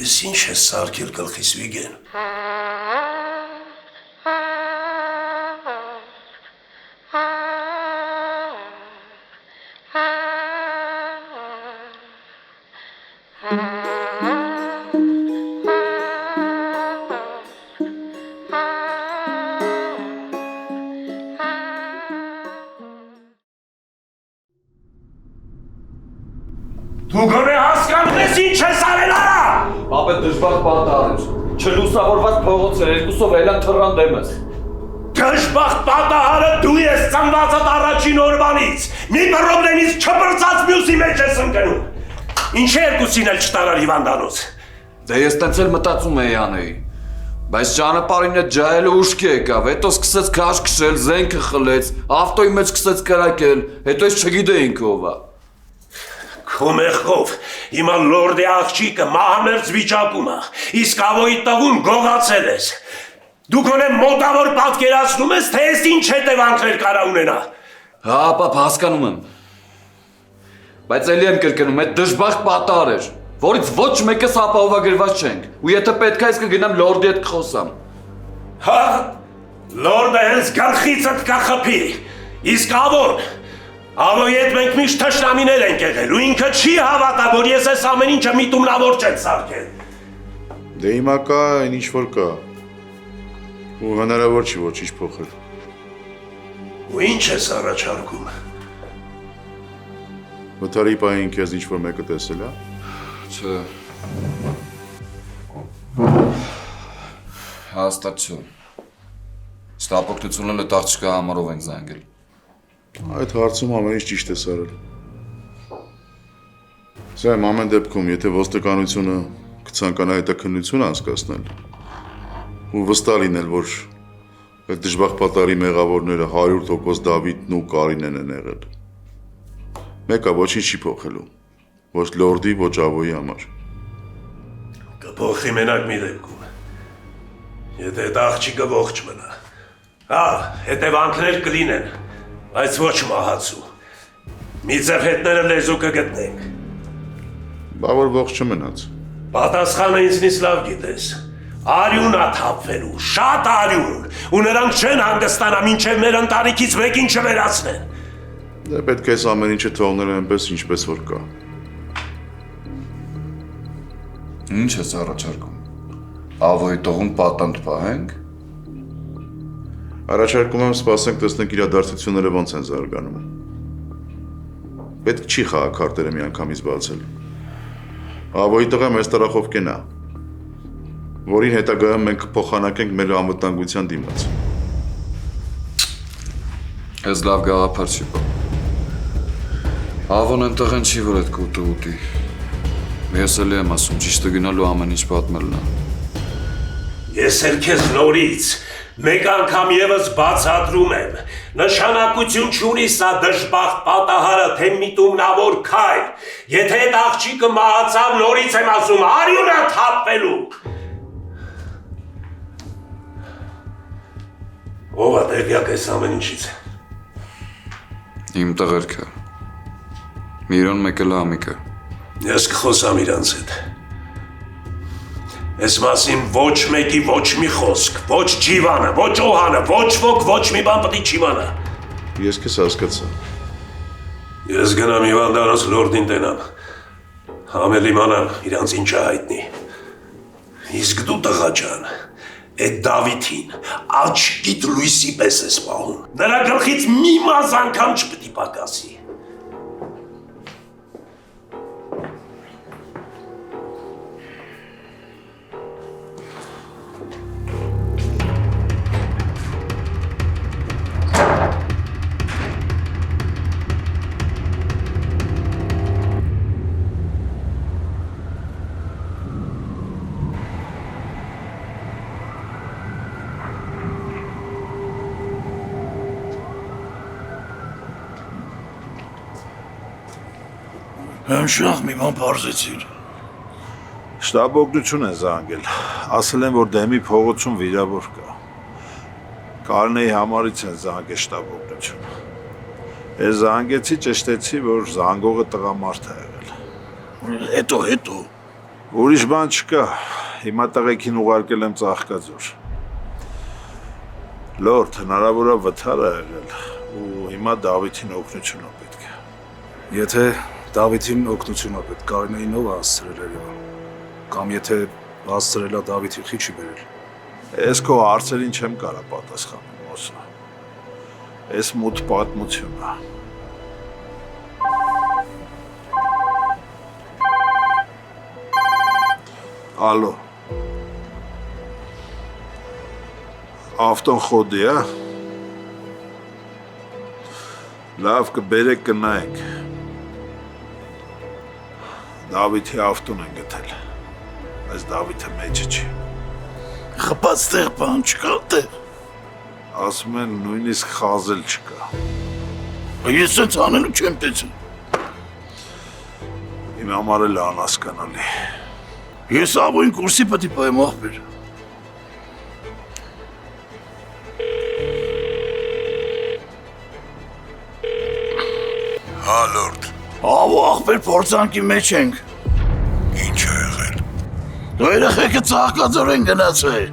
Ես ինչ ես սարքել գլխիս Վիգեն։ Դու գոնե հասկանում ես ինչ ես արել արա։ Ապետ դժբախտ պատահար էր, չլուսավորված փողոցը երկուսով էլան թռան դեմս։ Դժբախտ պատահարը դու ես ծնվածդ առաջին օրվանից, մի պրոբլեմից չպրծած մյուսի մեջ ես ընկնում։ Ինչ երկուսին էլ չտարար հիվանդանոց։ Դե ես տենց էլ մտածում էի անեի, բայց ճանապարհին այդ ջահելը ուշքի եկավ, հետո սկսեց քաշ քշել, զենքը խլեց, ավտոյի մեջ սկսեց կրակել, հետո ես չգիտեինք ով է։ Քո մեղքով հիմա լորդի աղջիկը մահամերձ վիճակում է, իսկ ավոյի տղուն գողացել ես։ Դու գոնե մոտավոր պատկերացնում ես, թե ես ինչ հետևանքներ կարա ունենա։ Հա, պապ, հասկանում եմ։ Բայց էլի եմ կրկնում, այդ դժբախտ պատահար էր, որից ոչ մեկս ապահովագրված չենք, ու եթե պետք է ես կգնամ լորդի հետ կխոսամ։ Հա, լորդը հենց գլխիցդ կխփի, իսկ ավոն, ավոյի հետ մենք միշտ թշնամիներ ենք եղել, ու ինքը չի հավատա, որ ես այս ամեն ինչը միտումնավոր չեմ սարքել։ Դե հիմա կա, այն ինչ որ կա, ու հնարավոր չի ոչինչ փոխել։ Ու ինչ ես առաջարկում։ Վթարի պահին քեզ ինչ որ մեկը տեսել է։ Չէ։ Հաստատ չէ։ Ստապօգնությունը լտաղճկա համարով ենք զանգել։ Այդ հարցում ամեն ինչ ճիշտ է արել։ Սեմ ամեն դեպքում, եթե ոստիկանությունը կցանկանա հետաքննություն անցկացնել, ու վստահ լինել, որ այդ դժբախտ պատահարի մեղավորները 100% Դավիթն ու Կարինեն են եղել։ Մեկը ոչինչ չի փոխելու, ոչ լորդի, ոչ ավոյի համար։ Կփոխի մենակ մի դեպքում, եթե այդ աղջիկը ողջ մնա։ Հա, հետևանքներ կլինեն, բայց ոչ մահացու։ Մի ձև հետները լեզու կգտնենք։ Բա որ ողջ չմնաց։ Պատասխանը ինձնից լավ գիտես։ Արյուն ա թափվելու, շատ արյուն, ու նրանք չեն հանգստանա մինչև մեր ընտանիքից մեկին չվերացնեն։ Դե պետք է այս ամեն ինչը թողնել այնպես, ինչպես որ կա։ Ինչ ես առաջարկում։ Ավոյի տողուն պատանդ պահենք։ Առաջարկում եմ սպասենք տեսնենք իրադարձությունները ոնց են զարգանում։ Պետք չի խաղաքարտերը միանգամից բացել։ Ավոյի տղը մեզ տարախով կենա, որին հետագայում մենք փոխանակենք մեր անվտանգության դիմաց։ Ես լավ գաղափար չի պա։ Ավոն են տղեն չի, որ այդ կուտը ուտի։ Ես էլ եմ ասում, ճիշտը գնալու ամեն ինչ պատմելն է։ Ես էլ քեզ նորից մեկ անգամ եւս բացատրում եմ, նշանակություն չունի սա դժբախտ պատահարը, թե միտումնավոր քայլ, եթե այդ աղջիկը մահացավ, նորից եմ ասում, արյունը թափվելու։ Ո՞վ է տեղյակ այս ամեն ինչից։ Իմ տղերքը։ Միրոն մեկ էլ ամիկը։ Ես կխոսամ իրանց հետ։ Այս մասին ոչ մեկի ոչ մի խոսք, ոչ ջիվանը, ոչ օհանը, ոչ ոք, ոչ մի բան պետք չիմանա։ Ես քեզ հասկացա։ Ես գնամ հիվանդանոց լորդին տենամ, համել իմանամ իրանց ինչը հայտնի։ Իսկ դու տղա ջան, այդ Դավիթին աչքիդ լույսի պես ես պահում։ Նրա գլխից մի մազ անգամ չպետք է պակասի։ Հմշախ մի բան պարզեցիր։ Շտաբ օգնություն են զանգել, ասել են, որ դեմի փողոցում վիրավոր կա։ Կարնեի համարից են զանգել շտաբ օգնություն։ Ես զանգեցի, ճշտեցի, որ զանգողը տղամարդ է եղել։ Հետո։ Ուրիշ բան չկա, հիմա տղեկին ուղարկել եմ Ծաղկաձոր։ Լորդ, հնարավոր է վթար է եղել, ու հիմա Դավիթին օգնություն է պետք։ Եթե Դավիթին օգնություն է պետք, Կարինեին ով է հասցրել Երևան։ Կամ եթե հասցրել է Դավիթին խի չի բերել։ Ես քո հարցերին չեմ կարա պատասխանել, Մոսա։ Ես մութ պատմություն է։ Ալո։ Ավտոն խոդի, հա։ Լավ կբերեք կնայենք։ Դավիթի ավտոն են գտել։ Այս Դավիթը մեջը չի։ Խփած տեղ բան չկա տեղ։ Ասում են նույնիսկ խազել չկա։ Ես սենց անելու չեմ տեսել։ Իմ համար էլ անհասկանալի։ Ես ավոյին կուրսի պետք է պայեմ աղբեր։ Հա, լորդ։ Ավո աղբեր փորձանքի մեջ ենք։ Ինչ է եղել։ Դու երեխեքը Ծաղկաձոր են գնացել։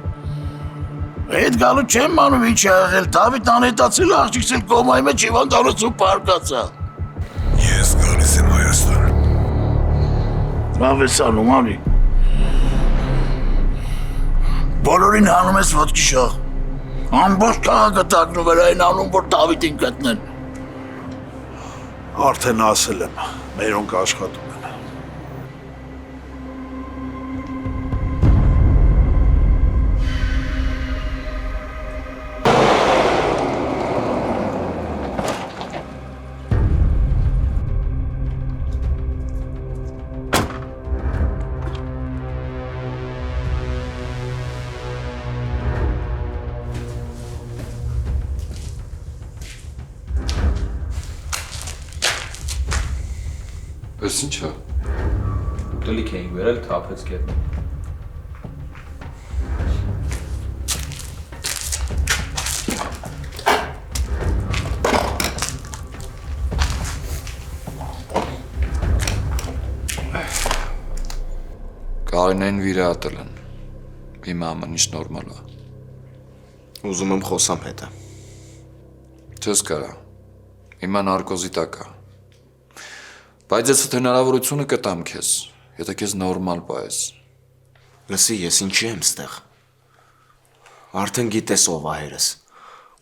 Այդ գալու չեմ անում ինչ է եղել, Դավիթ անհետացել աղջիկսել կոմայի մեջ հիվանդանոցում պարկացա։ Ես գալիս եմ Հայաստան։ Լավ ես անում, անի։ Բոլորին հանում ես ոտքի շաղ։ Ամբողջ քաղաքը տակնում էր այն անում, որ Դավիթին գտնեն։ Արդեն ասել եմ, մերոնք աշխատում են։ Ես ինչ է։ Ուտելիք էինք վերել, թափեց գետնին։ Կարինեին վիրահատել են։ Հիմա ամեն ինչ նորմալ է։ Ուզում եմ խոսամ հետը։ Չես կարա։ Հիմա նարկոզի տակ է։ Բայց ես այդ հնարավորությունը կտամ քեզ, եթե քեզ նորմալ պայես։ Լսի, ես ինչի եմ ստեղ։ Արդեն գիտես ով է հերս։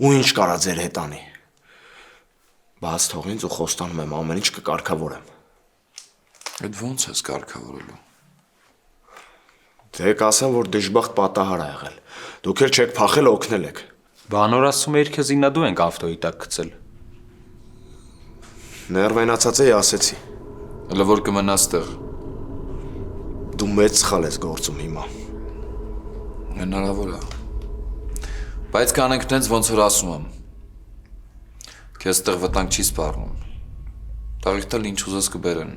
Ու ինչ կարա ձեր հետ անի։ Բաց թող ինձ ու խոստանում եմ ամեն ինչ կկարգավորեմ։ Այդ ո՞նց ես կարգավորելու։ Դե կասեմ, որ դժբախտ պատահար ա եղել։ Դուք էլ չեք փախել, օգնել եք։ Բանոր ասում էիր քեզ իննադու ենք ավտոյի տակ գցել։ Ներվենացած էի ասեցի։ Հələ որ կմնաս տեղ։ Դու մեծ սխալ ես գործում հիմա։ Հնարավոր է։ Բայց կանենք տենց ոնց որ ասում եմ։ Քեզ տեղ վտանգ չի սպառնում։ Տաղիքտալ ինչ ուզես կբերեն։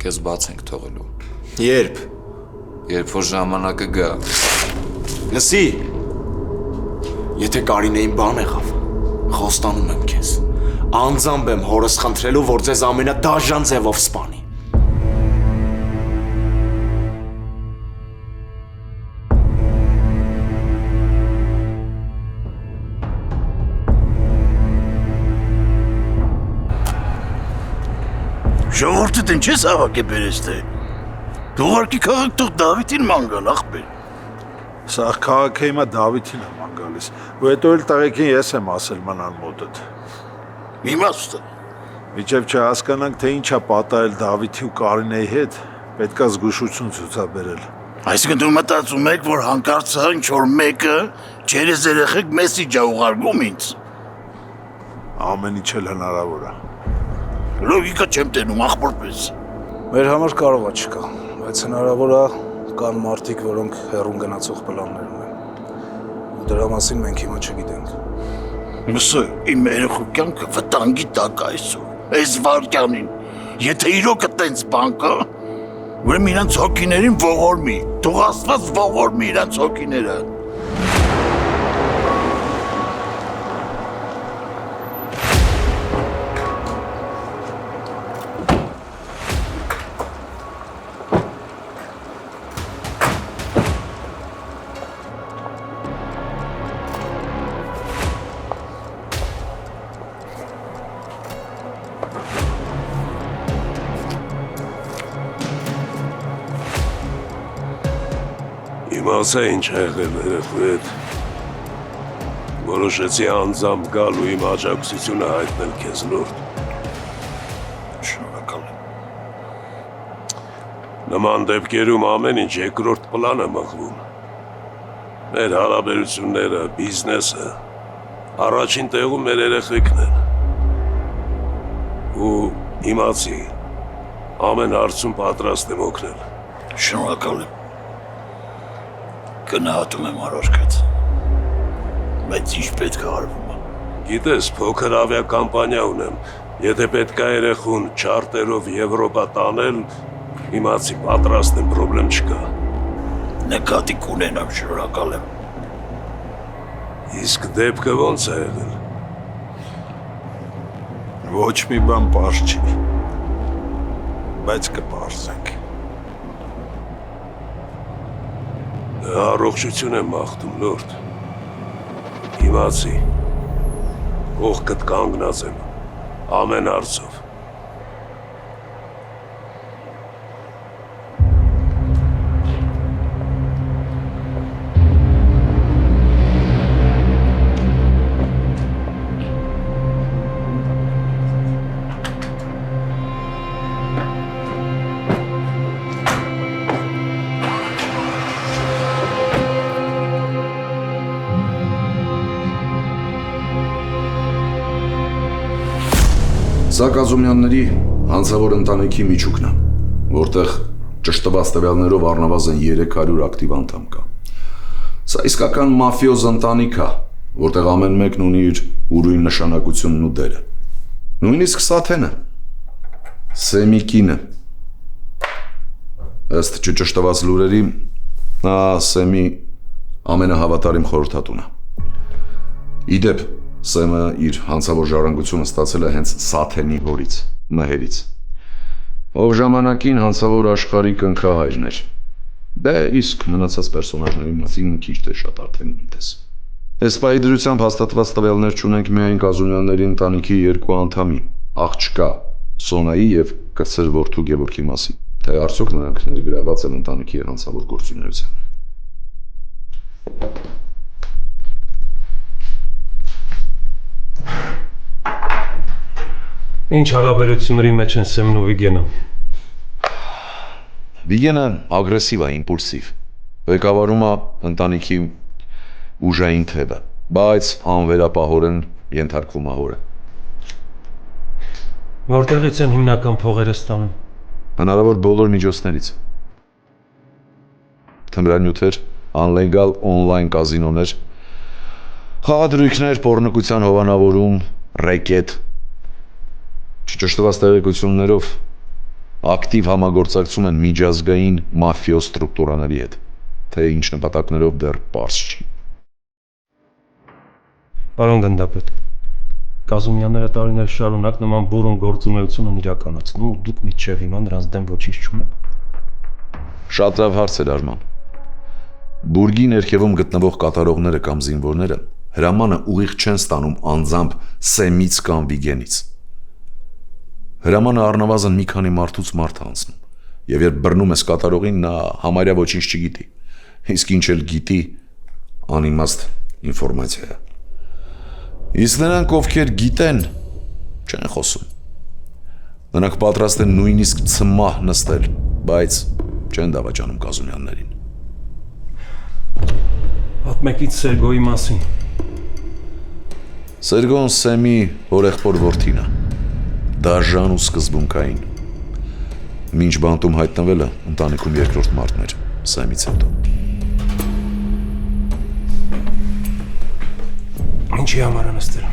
Քեզ բաց ենք թողելու։ Երբ։ Երբ որ ժամանակը գա։ Լսի։ Եթե Կարինեին բան եղավ, խոստանում եմ քեզ։ Անձամբ եմ հորս խնդրելու, որ ձեզ ամենադաժան ձևով սպանի։ Ժողովուրդը ինչ ես ավակ է բերես թե։ Դու ուղարկի քաղաք թող Դավիթին ման գալ, աղբեր։ Սա քաղաքը հիմա Դավիթին է ման գալիս, ու հետո էլ տղեկին ես եմ ասել մնան մոտդ։ Իմաստը։ Միջև չհասկանանք, թե ինչ է պատահել Դավիթի ու Կարինեի հետ, պետքա զգուշություն ցուցաբերել։ Այսինքն դու մտածում եք, որ հանկարծ ինչ-որ մեկը չերես երեխեք մեսիջ է ուղարկում ինձ։ Ամեն ինչ էլ հնարավոր է։ Լոգիկա չեմ տենում, աղբորպես։ Մեր համար կարող է չկա, բայց հնարավոր է կան մարդիկ, որոնք հեռուն գնացող պլաններ ունեն։ Ու դրա մասին մենք հիմա չգիտենք։ Մսը, իմ երեխու կյանքը վտանգի տակ է այսօր, այս վարքյանին։ Եթե իրոքը տենց բան կա, ուրեմն իրանց հոգիներին ողորմի, թող Աստված ողորմի իրանց հոգիները։ Իմացա ինչ ա եղել երեխու հետ։ Որոշեցի անձամբ գալ ու իմ աջակցությունը հայտնել քեզ լորդ։ Շնորհակալ եմ։ Նման դեպքերում ամեն ինչ երկրորդ պլան է մղվում։ Մեր հարաբերությունները, բիզնեսը, առաջին տեղում մեր երեխեքն են։ Ու իմացի, ամեն հարցում պատրաստ եմ օգնել։ Շնորհակալ եմ։ Գնահատում եմ առարկած։ Բայց ինչ պետք է արվում է։ Գիտես, փոքր ավիակամպանիա ունեմ։ Եթե պետք է երեխուն չարտերով Եվրոպա տանել, իմացի պատրաստ եմ, պրոբլեմ չկա։ Նկատի կունենամ, շնորհակալ եմ։ Իսկ դեպքը ո՞նց է եղել։ Ոչ մի բան պարզ չի, բայց կպարզենք։ Առողջություն եմ մաղթում, լորդ։ Իմացի, կողքդ կանգնած եմ, ամեն հարցով։ Սա Կազումյանների հանցավոր ընտանիքի միջուկն է, որտեղ ճշտված տվյալներով առնվազն 300 ակտիվ անդամ կա։ Սա իսկական մաֆիոզ ընտանիք է, որտեղ ամեն մեկն ունի իր ուրույն նշանակությունն ու դերը։ Նույնիսկ Սաթենը, Սեմի կինը, ըստ չճշտված լուրերի, նա Սեմի ամենահավատարիմ խորհրդատուն է։ Իդեպ, Սեմը իր հանցավոր ժառանգությունը ստացել է հենց Սաթենի հորից, Մհերից, ով ժամանակին հանցավոր աշխարհի կնքահայրն էր։ Դե իսկ մնացած պերսոնաժների մասին քիչ թե շատ արդեն գիտես։ Էսպայի դրությամբ հաստատված տվյալներ չունենք միայն Կազումյանների ընտանիքի երկու անդամի, աղջկա Սոնայի եւ կրտսեր որդու Գևորգի մասին, թե արդյոք նրանք ներգրաված են ընտանիքի հանցավոր գործունեության։ Ինչ հարաբերությունների մեջ են Սեմն ու Վիգենը։ Վիգենը ագրեսիվ է, իմպուլսիվ, ղեկավարում է ընտանիքի ուժային թևը, բայց անվերապահորեն ենթարկվում է հորը։ Որտեղից են հիմնական փողերը ստանում։ Հնարավոր բոլոր միջոցներից։ Թմրանյութեր, անլեգալ օնլայն կազինոներ, խաղադրույքներ, պոռնկության հովանավորում, ռեկետ, չճշտված տեղեկություններով ակտիվ համագործակցում են միջազգային մաֆիոզ ստրուկտուրաների հետ, թե ինչ նպատակներով դեռ պարզ չի։ Պարոն գնդապետ, Կազումյանները տարիներ շարունակ նման բուրոն գործունեություն են իրականացնում ու դուք մինչև հիմա նրանց դեմ ոչինչ չունեք։ Շատ լավ հարց էր Արման։ Բուրգի ներքևում գտնվող կատարողները կամ զինվորները հրամանը ուղիղ չեն ստանում անձամբ Սեմից կամ Վիգենից։ Հրամանը առնվազն մի քանի մարդուց մարդ անցնում, եւ երբ բռնում ես կատարողին, նա համարյա ոչինչ չգիտի, իսկ ինչ էլ գիտի, անիմաստ ինֆորմացիա է։ Իսկ նրանք, ովքեր գիտեն, չեն խոսում։ Նրանք պատրաստ են նույնիսկ ցմահ նստել, բայց չեն դավաճանում Կազումյաններին։ Պատմեք ինձ Սերգոյի մասին։ Սերգոն Սեմի հորեղբոր որդին է, դաժան ու սկզբունքային։ Մինչ բանտում հայտնվելը ընտանիքում երկրորդ մարդն էր, Սեմից հետո։ Ինչի համար է նստել։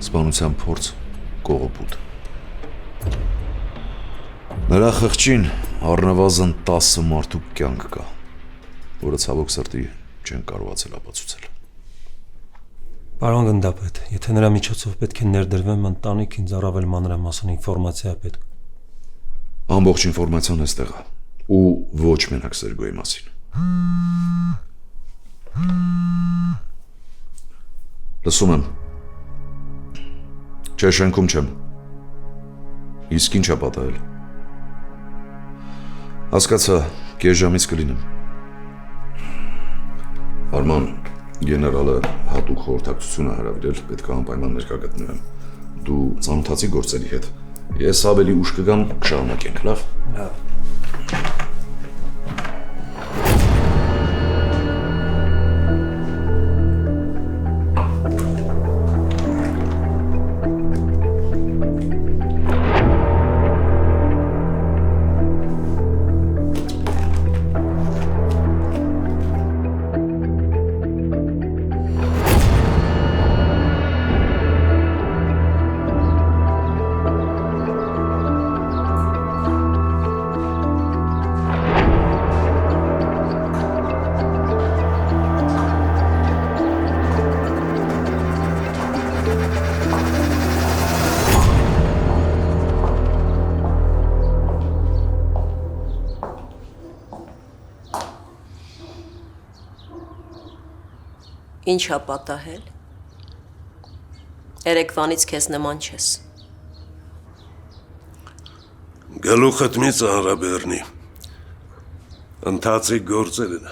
Սպանության փորձ, կողոպուտ։ Նրա խղճին առնվազն 10 մարդու կյանք կա, որը ցավոք սրտի չեն կարողացել ապացուցել։ Պարոն գնդապետ, եթե նրա միջոցով պետք է ներդրվեմ ընտանիք, ինձ առավել մանրամասն ինֆորմացիա պետք։ Ամբողջ ինֆորմացիան էստեղ է, ու ոչ մենակ Սերգոյի մասին։ Լսում եմ։ Չէ, շենքում չեմ։ Իսկ ինչ է պատահել։ Հասկացա, կես ժամից կլինեմ։ Արման, գեներալը հատուկ խորհրդակցություն է հրավիրել, պետք է անպայման ներկա գտնվեմ։ Դու ծանոթացի գործերի հետ։ Ես ավելի ուշ կգամ, կշարունակենք, լավ։ Ինչ ա պատահել։ Երեկվանից քեզ նման չես։ Գլուխդ մի ծանրաբեռնի։ Ընթացիկ գործեր են։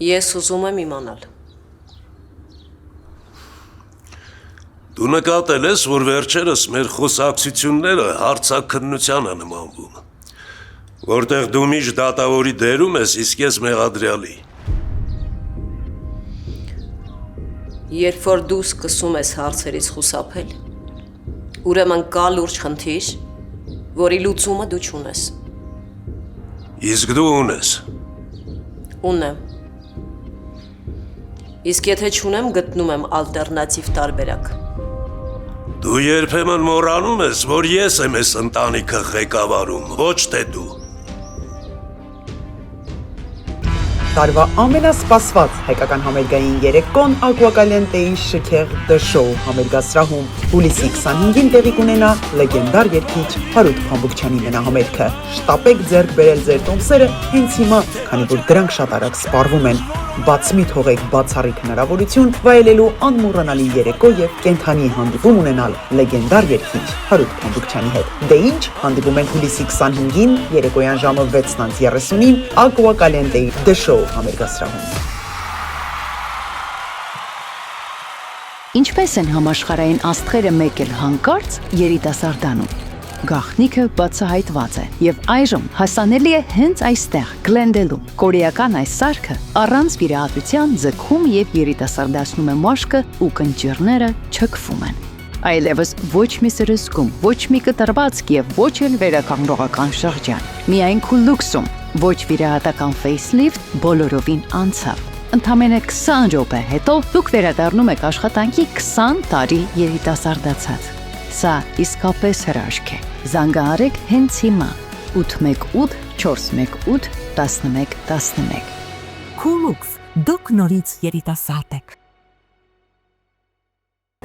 Ես ուզում եմ իմանալ։ Դու նկատել ես, որ վերջերս մեր խոսակցությունները հարցաքննության են նմանվում, որտեղ դու միշտ դատավորի դերում ես, իսկ ես մեղադրյալի։ Երբ որ դու սկսում ես հարցերից խուսափել, ուրեմն կա լուրջ խնդիր, որի լուծումը դու չունես։ Իսկ դու ունես։ Ունեմ։ Իսկ եթե չունեմ, գտնում եմ ալտերնատիվ տարբերակ։ Դու երբեմն մոռանում ես, որ ես եմ այս ընտանիքը ղեկավարում, ոչ թե դու։ Տարվա ամենասպասված հայկական համերգային երեկոն Ակուակալենտեի շքեղ դշոու համերգասրահում հուլիսի 25-ին տեղի կունենա լեգենդար երգիչ Հարութ Փամբուկչյանի մենահամերգը։ Շտապեք ձեռք բերել ձեր տոմսերը հենց հիմա, քանի որ դրանք շատ արագ սպառվում են։ Բաց մի թողեք բացառիկ հնարավորություն վայելելու անմոռանալի երեկո եւ կենթանի հանդիպում ունենալ լեգենդար երգիչ Հարութ Փամբուկչյանի հետ։ Դե ինչ, հանդիպում են հուլիսի 25-ին երեկոյան ժամը 6:30-ին Ակուակալենտեի դշոու համերգասրահում։ Ինչպես են համաշխարհային աստղերը մեկել հանկարծ երիտասարդանում։ Գաղտնիքը բացահայտված է եւ այժմ հասանելի է հենց այստեղ, Գլենդելում։ Կորեական այս սարքը առանց վիրահատության ձգում եւ երիտասարդացնում է մաշկը ու կնճիռները չքվում են։ Այլևս ոչ մի սրսկում, ոչ մի կտրվածք եւ ոչ էլ վերականգնողական շրջան։ Միայն քուլուքսում, ոչ վիրահատական facelift բոլորովին անցավ։ Ընդամենը 20 րոպե հետո դուք վերադառնում եք աշխատանքի 20 տարի երիտասարդացած։ Սա իսկապես հրաշք է։ Զանգահարեք հենց հիմա 818 418 1111։ Քուլուքս, դուք նորից երիտասարդ եք։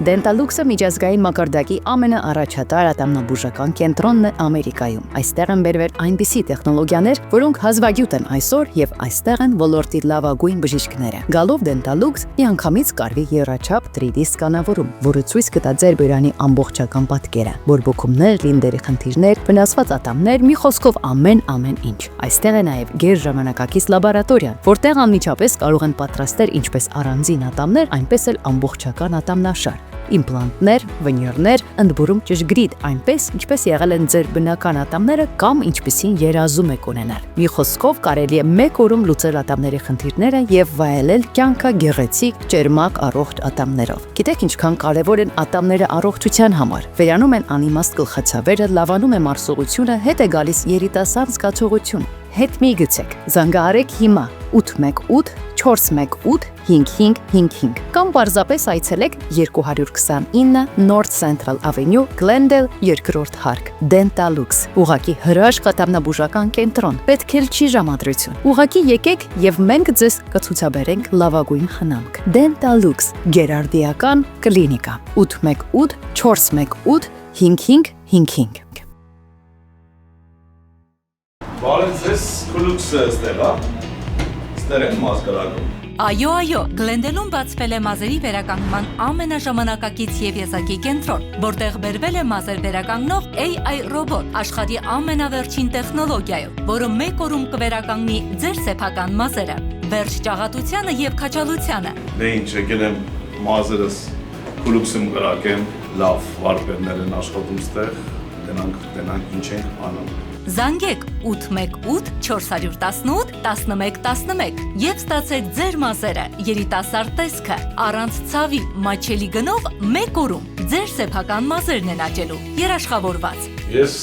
Դենտալուքսը միջազգային մակարդակի ամենաառաջատար ատամնաբուժական կենտրոնն է Ամերիկայում։ Այստեղ են բերվել այնպիսի տեխնոլոգիաներ, որոնք հազվագյուտ են այսօր եւ այստեղ են ոլորտի լավագույն բժիշկները։ Գալով Դենտալուքս միանգամից կարվի եռաչափ 3D սկանավորում, որը ցույց կտա ձեր բերանի ամբողջական պատկերը, բորբոքումներ, լինդերի խնդիրներ, վնասված ատամներ, մի խոսքով ամեն ինչ։ Այստեղ է նաեւ գերժամանակակից լաբորատորիա, որտեղ անմիջապես կարող են պատրաստել ինչպես առանձին ատամներ, այնպես էլ ամբողջական ատամնաշար։ Իմպլանտներ, վինիրներ, ընդբուրում ճշգրիտ, այնպես ինչպես եղել են ձեր բնական ատամները կամ ինչպիսին երազում եք ունենալ։ Մի խոսքով կարելի է մեկ օրում լուծել ատամների խնդիրները եւ վայելել կյանքը գեղեցիկ, ճերմակ, առողջ ատամներով։ Գիտեք ինչքան կարեւոր են ատամները առողջության համար։ Վերանում են անիմաստ գլխացավերը, լավանում է մարսողությունը, հետ է գալիս երիտասարդ զգացողություն։ Հետ մի գցեք։ Զանգահարեք հիմա 818 418 5555 կամ պարզապես այցելեք 229 North Central Avenue, Glendale, 2-րդ հարկ, Dentallux։ Ուղղակի հրաշք ատամնաբուժական կենտրոն, պետք էլ չի ժամադրություն։ Ուղղակի եկեք եւ մենք ձեզ կցուցաբերենք լավագույն խնամք։ Dentallux, գերարդիական կլինիկա, 818 418 5555։ Բարև ձեզ, քուլուքսը ստեղ, հա։ Ստեղ են մասկարակում։ Այո, Գլենդելում բացվել է մազերի վերականգնման ամենաժամանակակից եւ եզակի կենտրոն, որտեղ բերվել է մազեր վերականգնող AI ռոբոտ աշխարհի ամենավերջին տեխնոլոգիայով, որը մեկ օրում կվերականգնի ձեր սեփական մազերը։ Վերջ ճաղատությանը եւ քաջալությանը։ Դե ինչ, եկել եմ մազերս կուլուքսում կրակեմ, լավ վարպետներ են աշխատում ստեղ, դենանք ինչ ենք անում։ Զանգեք 818 418 1111 եւ ստացեք ձեր մազերը երիտասարդ տեսքը առանց ցավի մաչելի գնով մեկ օրում ձեր սեփական մազերն են աճելու երաշխավորված։ Ես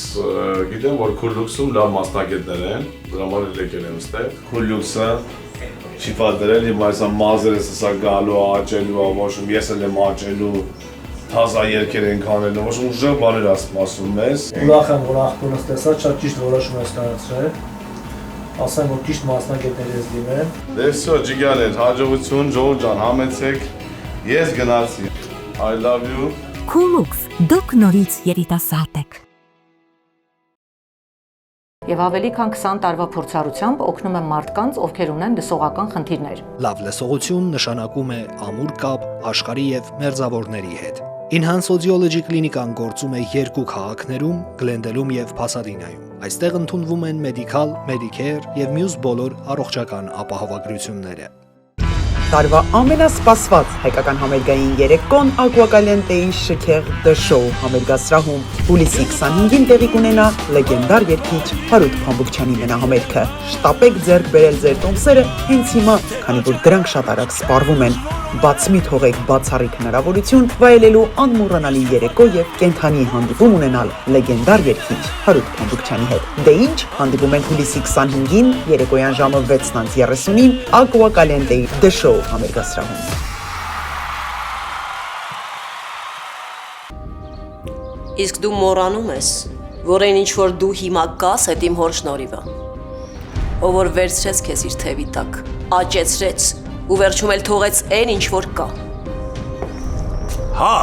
գիտեմ, որ Քուլուքսում լավ մասնագետներ են, դրա համար եկել եմ ստեղ։ Քուլուքսը չի պատերել, իմ այս մազերս սա գալու աճելու, ոչ ես էլ եմ աճելու թազա երկեր ենք անելու, ոչ ուժեղ բաներ ասում ես։ Ուրախ եմ, որ աղբորս տեսա, շատ ճիշտ որոշում ես կայացրել։ Ասեմ, որ ճիշտ մասնագետներ ես դիմել։ Դե всё, ջիգաներ, հաջողություն, Ջոն ջան, համեցեք։ Ես գնացի։ I love you։ Քուլուքս, դուք նորից երիտասարդ եք։ Եվ ավելի քան 20 տարվա փորձառությամբ օգնում եմ մարդկանց, ովքեր ունեն լսողական խնդիրներ։ Լավ լսողություն նշանակում է ամուր կապ աշխարհի եւ մերձավորների հետ։ Enhance Audiology կլինիկան գործում է 2 քաղաքներում՝ Գլենդելում եւ Փասադինայում։ Այստեղ ընդունվում են Medical, Medicare եւ մյուս բոլոր առողջական ապահովագրությունները։ Տարվա ամենասպասված հայկական համերգային երեկոն Ակուակալենտեի շքեղ The Show համերգասրահում հուլիսի 25-ին տեղի կունենա լեգենդար երգիչ Հարութ Փամբուկչյանի մենահամերգը։ Շտապեք ձեռք բերել ձեր տոմսերը հենց հիմա, քանի որ դրանք շատ արագ սպառվում են։ Բաց մի թողեք բացառիկ հնարավորություն վայելելու անմոռանալի երեկո եւ կենթանի հանդիպում ունենալ լեգենդար երգիչ Հարութ Փամբուկչյանի հետ։ Դե ինչ, հանդիպում ենք հուլիսի 25-ին երեկոյան ժամը 6:30-ին Ակուակալենտեի The Show համերգասրահում։ Իսկ դու մոռանում ես, որ այն ինչ որ դու հիմա կաս, այդ իմ հոր շնորհիվ է, ով որ վերցրեց քեզ իր թևի տակ, աճեցրեց ու վերջում էլ թողեց այն ինչ որ կա։ Հա,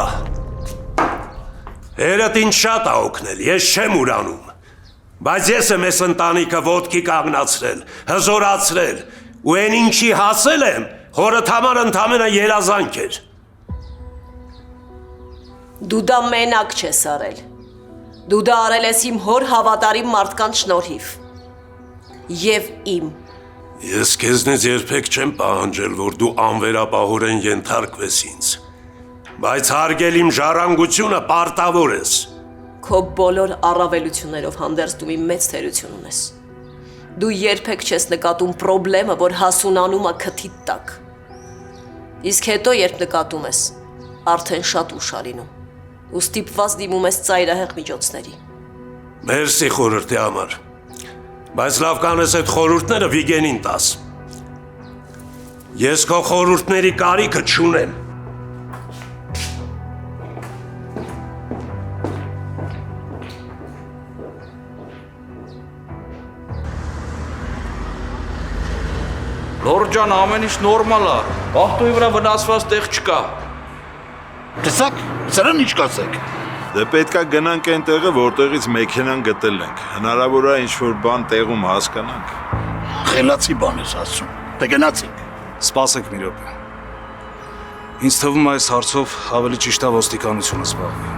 երդ ինձ շատ ա օգնել, ես չեմ ուրանում, բայց ես եմ ես ընտանիքը ոտքի կանգնացրել, հզորացրել, ու այն ինչի հասել եմ, հորդ համար ընդամենը երազանք էր։ Դու դա մենակ չես արել, դու դա արել ես իմ հոր հավատարիմ մարդկանց շնորհիվ և իմ։ Ես քեզնից երբեք չեմ պահանջել, որ դու անվերապահորեն ենթարկվես ինձ, բայց հարգել իմ ժառանգությունը պարտավոր ես։ Քո բոլոր առավելություններով հանդերձ դու մի մեծ թերություն ունես։ Դու երբեք չես նկատում պրոբլեմը, որ հասունանում է քթիդ տակ։ Իսկ հետո երբ նկատում ես, արդեն շատ ուշ ա լինում, ու ստիպված դիմում ես ծայրահեղ միջոցների։ Մերսի խորհրդի համար, բայց լավ կանես այդ խորհուրդները Վիգենին տաս։ Ես քո խորհուրդների կարիքը չունեմ։ Լորդ ջան, ամեն ինչ նորմալ է։ Ախտոյի վրա վնասված տեղ չկա։ Տեսակ, սրան ինչ կասեք։ Դե պետքա գնանք այն տեղը, որտեղից մեքենան գտել ենք։ Հնարավոր է ինչ-որ բան տեղում հասկանանք։ Խելացի բան ես ասում։ Դե գնացինք։ Սպասեք մի րոպե։ Ինձ թվում է այս հարցով ավելի ճիշտ է ոստիկանությունը զբաղվի։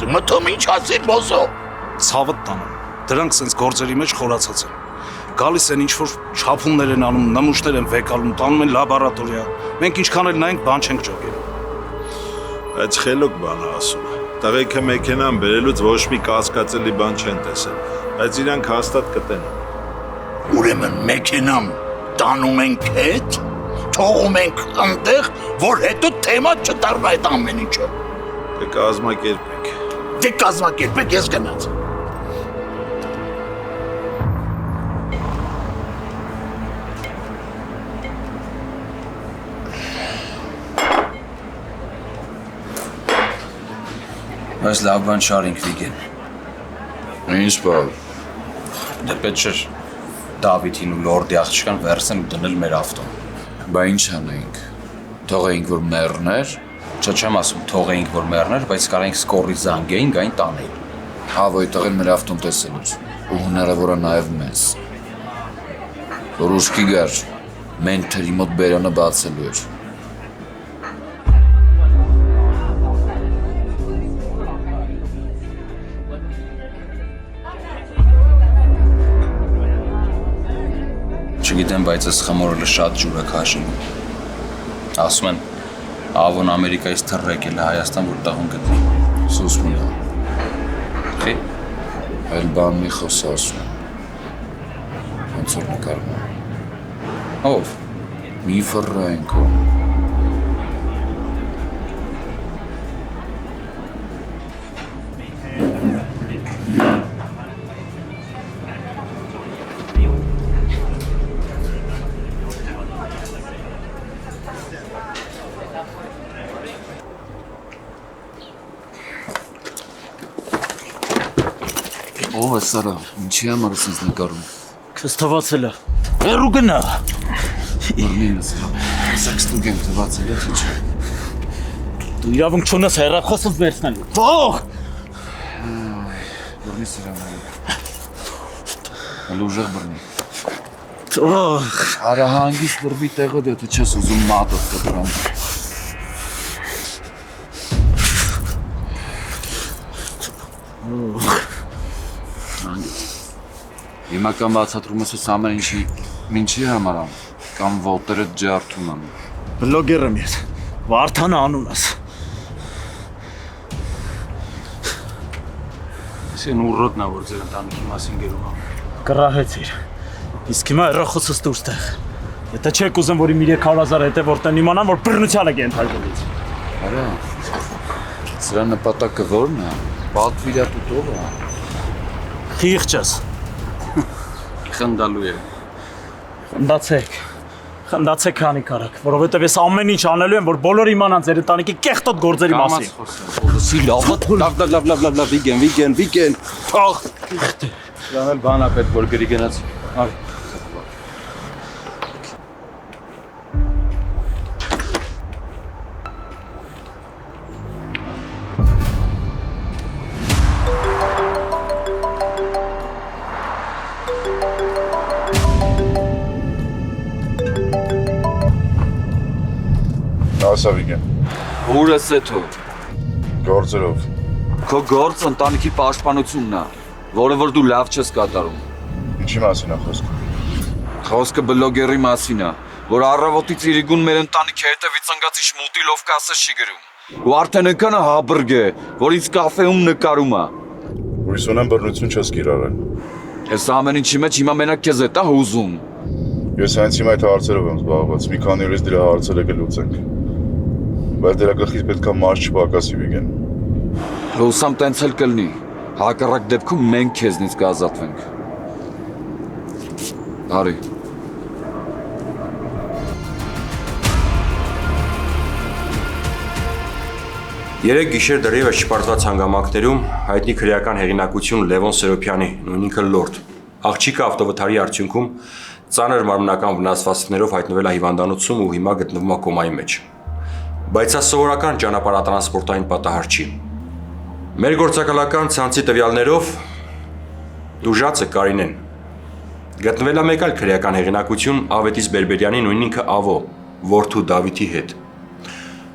Դու մտում ինչ ասիր բոզո։ Ցավդ տանում։ Դրանք սենց գործերի մեջ խորացած են։ Գալիս են ինչ-որ չափումներ են անում, նմուշներ են վեկալում, տանում են լաբորատորիա։ Մենք ինչքան էլ նայենք, բան չենք ջոգել։ Այդ խելոք բանը ասում է։ Տղեկը մեքենան բերելուց ոչ մի կասկածելի բան չեն տեսել, բայց իրանք հաստատ կտենան։ Ուրեմն մեքենան տանում ենք հետ, թողում ենք այնտեղ, որ հետո թեմա չդառնա այդ ամեն ինչը։ Դե կազմակերպենք։ Դե կազմակերպեք, ես գնաց։ Բայց լավ բան չարինք Վիգեն։ Ինչ բան։ Դե պետք չէր Դավիթին ու լորդի աղջկան վերցնեն ու դնել մեր ավտոն։ Բա ինչ անեինք։ Թողեինք որ մեռներ, չեմ ասում թողեինք որ մեռներ, բայց կարենք սկորի զանգեին գային տանեին։ Հավոյ տղեն մեր ավտոն տեսելուց ու հնարավոր է նաև մեզ։ Որ ուշքի գար, մենթերի մոտ բերանը բացելու էր։ Չգիտեմ, բայց այս խմորը շատ ջուր է քաշում։ Ասում են, Ավոն Ամերիկայից թռ եկել է Հայաստան, որ տաղուն գտնի։ Սուս մունա։ Խի։ Այլ բան մի խոսա ասում։ Ոնց որ նկարում։ Ով։ Մի ֆռայնքո։ Ո՞վ է սարա, ինչի համար ես ինձ նկարում։ Քեզ թվացել է։ Հեռու գնա։ Մռնինս, սաքս տուգեմ թվացել է, ինչ։ Դու իրավունք չունես հեռախոսս վերցնելու։ Թող։ Բռնի սրանք։ Հələ ուժեղ բռնի։ Թող։ Արա հանգիստ բռնի տեղը դե թե չես ուզում մատով կտրամ։ Հիմա կամ բացատրում ես ամեն ինչի համար ամ, կամ ոտերը ջարդում ամ։ Բլոգեր եմ ես, Վարդանը անուն ես։ Ես են ուռոտն է, որ ձեր ընտանիքի մասին գերում ամ։ Կռահեցիր, իսկ հիմա հեռախոսս դուրս տեղ։ Եթե չեք ուզեմ, որ իմ 300,000 հետևորդներն իմանան, որ բռնության եք ենթարկվելից։ Արա, սրա նպատակը որն է, պատվիրատուտով է։ Խիղճ ես։ Խնդալու է։ Խնդացեք քանի կարակ, որովհետև ես ամեն ինչ անելու եմ, որ բոլորը իմանան ձեր ընտանիքի կեղտոտ գործերի մասին։ Ոսի լավ, վիգեն։ Թող։ Դրան էլ բան է պետք, որ գրի գնաց։ Արի։ Ասա Վիգեն։ Ուր ես էթո։ Գործերով։ Քո գործ ընտանիքի պաշտպանությունն է, որը որ դու լավ չես կատարում։ Ինչի մասին է խոսքը։ Խոսքը բլոգերի մասին է, որ առավոտից իրիկուն մեր ընտանիքի հետևից ընկած շմուտի լովկասը չի գրում։ Ու արդեն ընկանը հաբրգ է, որ ինձ կաֆեում նկարում է։ Հույս ունեմ բռնություն չես կիրառել։ Այս ամեն ինչի մեջ հիմա մենակ քեզ է տա հուզում։ Ես հենց հիմա այդ հարցերով եմ զբաղված, մի քանի օրից դրա հարցերը կլուծենք։ Բայց դրա գլխից պետք է մարդ չպակասի Վիգեն։ Հուսամ տենց էլ կլինի։ Հակառակ դեպքում մենք քեզնից կազատվենք։ Արի։ Երեք գիշեր դեռևս չպարտված հանգամանքներում հայտնի քրեական հեղինակություն Լևոն Սերոփյանի, նույն ինքը Լորդ, աղջիկը ավտովթարի արդյունքում ծանր մարմնական վնասվածքներով հայտնվել է հիվանդանոցում ու հիմա գտնվում է կոմայի մեջ։ Բայց սա սովորական ճանապարհատրանսպորտային պատահար չի։ Մեր գործակալական ցանցի տվյալներով ուժածը Կարինեն գտնվել է մեկ այլ քրեական հեղինակություն Ավետիս Բերբերյանի, նույն ինքը Ավո, որդու Դավիթի հետ։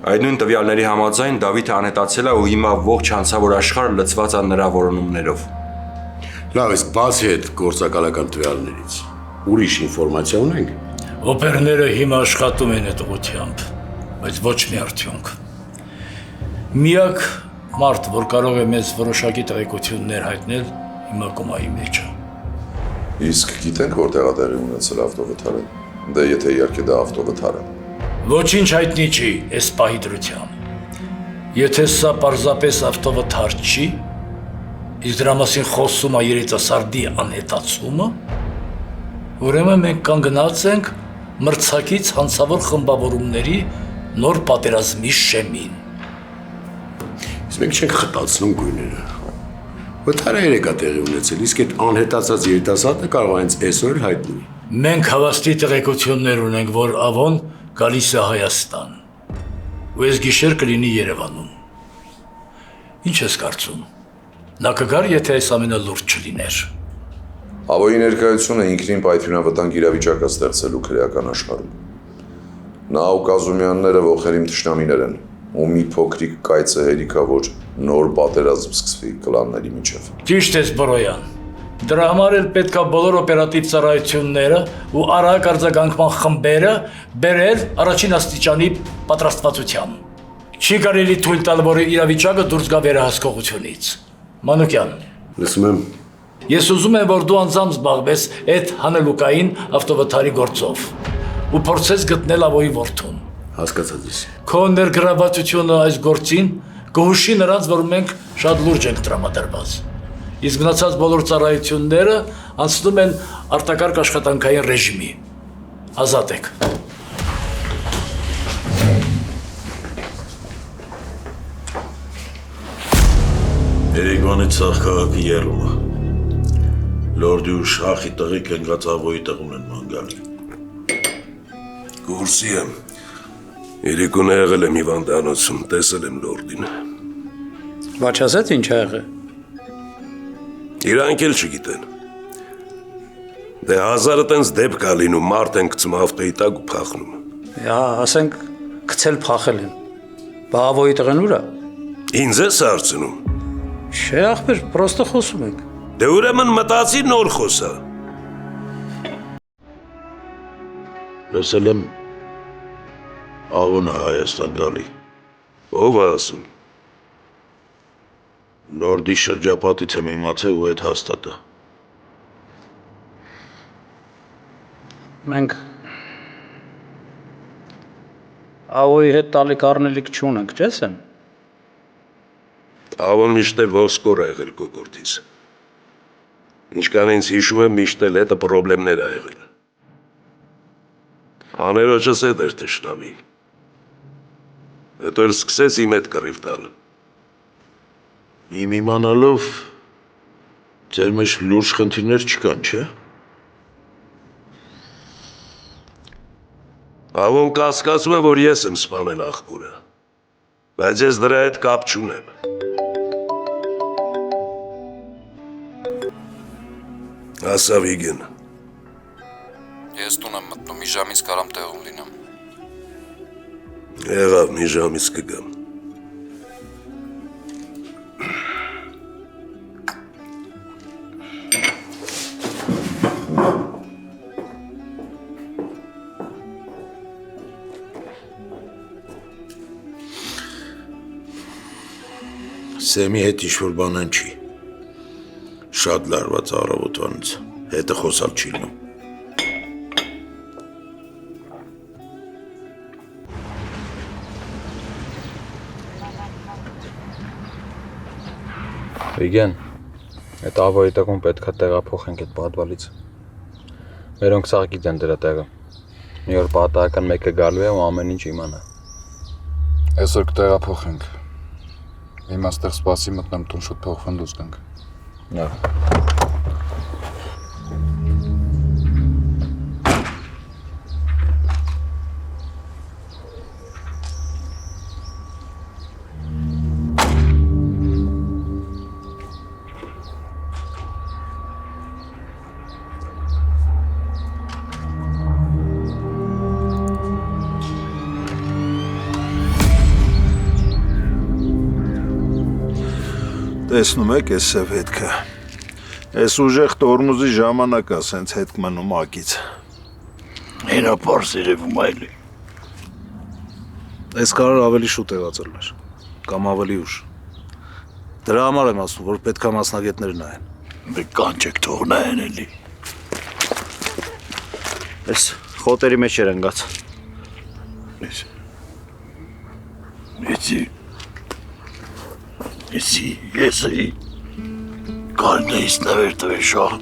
Այդ նույն տվյալների համաձայն Դավիթը անհետացել է ու հիմա ողջ հանցավոր աշխարհը լցված է նրա որոնումներով։ Լավ, իսկ բացի այդ գործակալական տվյալներից ուրիշ ինֆորմացիա ունենք։ Օպերները հիմա աշխատում են այդ ուղղությամբ, բայց ոչ մի արդյունք։ Միակ մարդ, որ կարող է մեզ որոշակի տեղեկություններ հայտնել, հիմա կոմայի մեջ է։ Իսկ գիտենք որտեղ է տեղի ունեցել ավտովթարը։ Դե եթե իհարկե դա ավտովթար է։ Ոչինչ հայտնի չի այս պահի դրությամբ։ Եթե սա պարզապես ավտովթար չի, իսկ դրա մասին խոսում է երիտասարդի անհետացումը, ուրեմն մենք կանգնած ենք մրցակից հանցավոր խմբավորումների նոր պատերազմի շեմին։ Իսկ մենք չենք խտացնում գույները։ Վթարը երեք է տեղի ունեցել, իսկ այդ անհետացած երիտասարդը կարող է հենց այսօր հայտնի։ Մենք հավաստի տեղեկություններ ունենք, որ Ավոն գալիս է Հայաստան, ու այս գիշեր կլինի Երևանում։ Ինչ ես կարծում։ Նա կգար, եթե այս ամենը լուրջ չլիներ։ Հավոյի ներկայությունը ինքնին պայթյունավտանգ իրավիճակ է ստեղծելու քրեական աշխարհում։ Նա ու Կազումյանները ոխերիմ թշնամիներ են, ու մի փոքրիկ կայծը հերիքա, որ նոր պատերազմ սկսվի կլանների միջև։ Ճիշտ ես, Բորոյան։ Դրա համար էլ պետքա բոլոր օպերատիվ ծառայությունները ու արագ արձագանքման խմբերը բերել առաջին աստիճանի պատրաստվածության։ Չի կարելի թույլ տալ, որ իրավիճակը դուրս գա վերահսկողությունից։ Մանուկյան։ Լսում եմ։ Ես ուզում եմ, որ դու անձամբ զբաղվես այդ հանելուկային ավտովթարի գործով ու փորձես գտնել Ավոյի որդուն։ Հասկացած ես։ Քո ներգրավվածությունը այս գործին կհուշի նրանց, որ մենք շատ լուրջ ենք տրամադրված։ Իսկ մնացած բոլոր ծառայությունները անցնում են արտակարգ աշխատանքային ռեժիմի։ Ազատ եք։ Երեգվանի ցախ քաղաքի եռումը։ Լորդի ու շախի տղի կենգած Ավոյի տղուն են մանգալի։ Կուրսի եմ։ Երեկոն եղել եմ հիվանդանոցում, տեսել եմ լորդին։ Բաչ ասած ինչ ա եղել։ Իրանք էլ չգիտեն։ Դե հազարը տենց դեպք ա լինում, մարդ են գցում ավտոյի տակ ու փախնում։ Ասենք գցել փախել են։ Բա Ավոյի տղեն ուր ա։ Ինձ ես հարցնում։ Չէ, ախպեր, պրոստը խոսում ենք։ Դե ուրեմն մտածի նոր խոսա։ Լսել եմ Աղոնը Հայաստան գալի։ Ով է ասում։ Լորդի շրջապատից եմ իմացել ու այդ հաստատը։ Մենք Ավոյի հետ տալիք առնելիք չունենք, չես են։ Ավոն միշտ է ոսկոր ա եղել կոկորդից։ Ինչքան ինձ հիշում եմ, միշտ էլ հետը պրոբլեմներ ա եղել։ Աներոջս հետ էր թշնամի։ Հետո էլ սկսեց իմ հետ կռիվ տալ։ Իմ իմանալով ձեր մեջ լուրջ խնդիրներ չկան, չէ՞։ Ավոն կասկածում է, որ ես եմ սպանել աղբուրը, բայց ես դրա հետ կապ չունեմ։ Ասա Վիգեն։ Ես տուն եմ մտնում, մի ժամից կարամ տեղում լինեմ։ Եղավ, մի ժամից կգամ։ Սեմի հետ ինչ-որ բանան չի։ Շատ լարված առավոտվանից, հետը խոսալ չի լինում։ Վիգեն, այդ Ավոյի տղուն պետքա տեղափոխենք այդ պատվալից։ Մերոնք սաղ գիտեն դրա տեղը։ Մի օր պատահական մեկը գալու է ու ամեն ինչ իմանա։ Այսօր կտեղափոխենք։ Հիմա ստեղ սպասի մտնեմ տուն, շուտ փոխվեն դուրս գանք։ Լավ։ Տեսնում եք այս սև հետքը։ Այս ուժեղ տորմուզի ժամանակ է սենց հետք մնում ակից։ Հենա պարս երևում այլի։ Այս կարող ավելի շուտ եղածել էր, կամ ավելի ուշ։ Դրա համար եմ ասում, որ պետք է մասնագետներ նայեն։ Մեկ կանչեք թող նայեն էլի։ Այս խոտերի մեջ էր ընկած։ Եսի կարնեից նվեր տվեր շահ։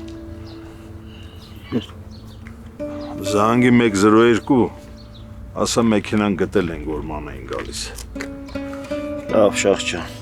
Զանգի 102, ասա մեքենան գտել ենք, որ ման էին գալիս։ Լավ, շահ ջան։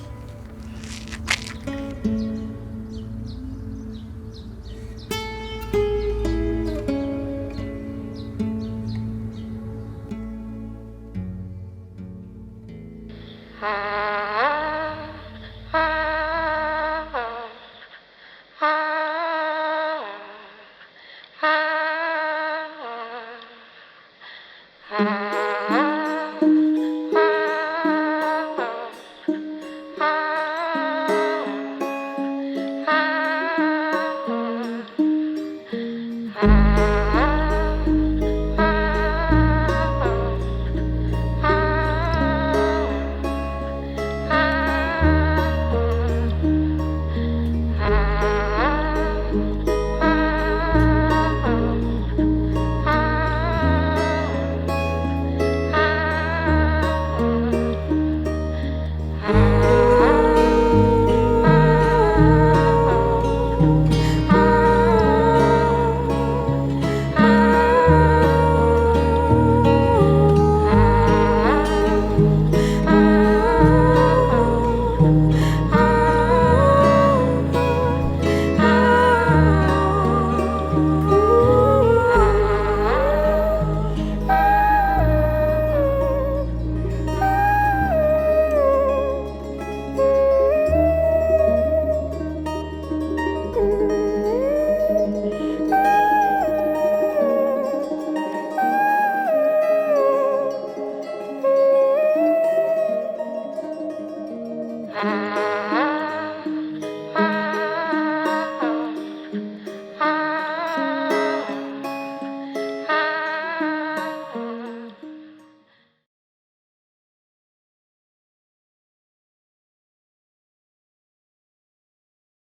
Հա